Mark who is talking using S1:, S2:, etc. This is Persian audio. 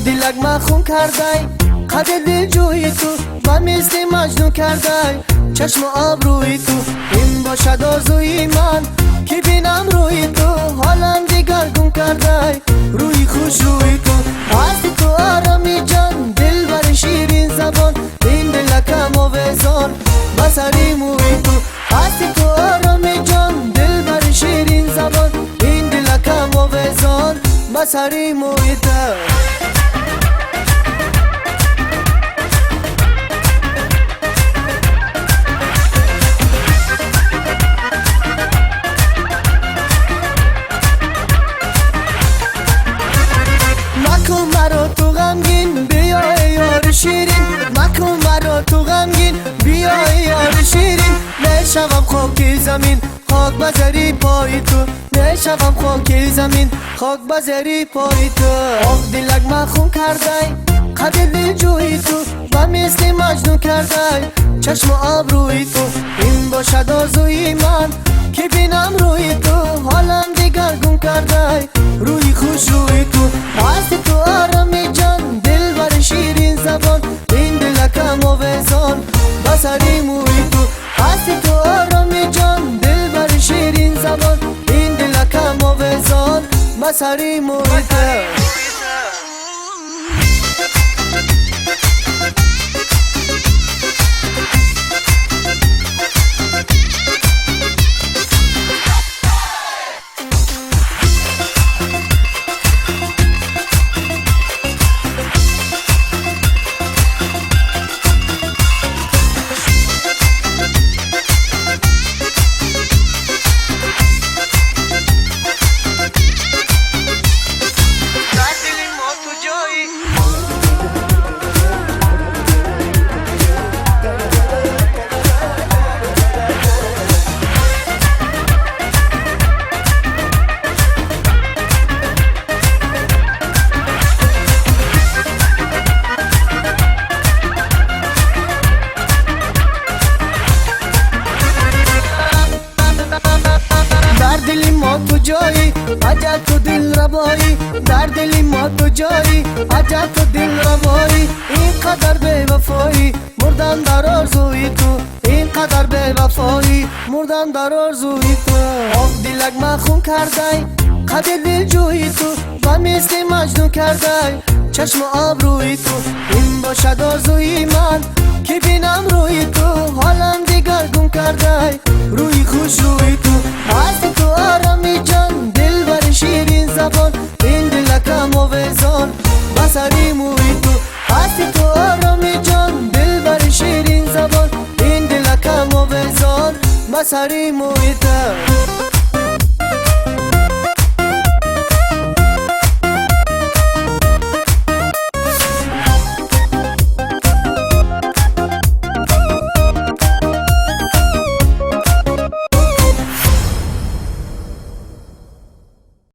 S1: دلک ما خون کردی قد دل جوی تو من مثل مجنون کردی چشم آب روی تو این باشد آرزوی من که بینم روی تو حالم دیگرگون کردی روی خوش روی تو هستی تو آرامی جان دل بر شیرین زبان این دلکم آویزان بسری موی تو هستی تو آرامی جان دل بر شیرین زبان این دلکم آویزان بسری موی تو مکن مرا تو غمگین بیا یار شیرین نشوم خاک زمین خاک بزری پای تو نشوم خاک زمین خاک بزری پای تو آخ دلک ما خون کردی قد دل جوی تو و مثل مجنون کردی چشم آب روی تو این باشد آرزوی من که بینم روی تو حالم دیگرگون کردی روی خوش روی تو هستی تو آرامی جان دل بر شیرین زبان این دلکم آویزان بسری موی تو هستی تو آرامی جان دل بر شیرین زبان این دلکم آویزان بسری موی تو تو جایی عجب تو دل ربایی در دل ما تو جایی عجب تو دل ربایی اینقدر بی وفایی مردم در آرزوی تو اینقدر بی وفایی مردم در آرزوی تو آخ دلک ما خون کردی قد دل جوی تو و مثل مجنون کردی چشم آب روی تو این باشد آرزوی من که بینم روی تو حالم دیگرگون کردی روی خوش روی تو هستی تو آرامی جان دل بر شیرین زبان این دلکم آویزان بسری موی تو هستی تو آرامی جان دل بر شیرین زبان این دلکم آویزان بسری موی تو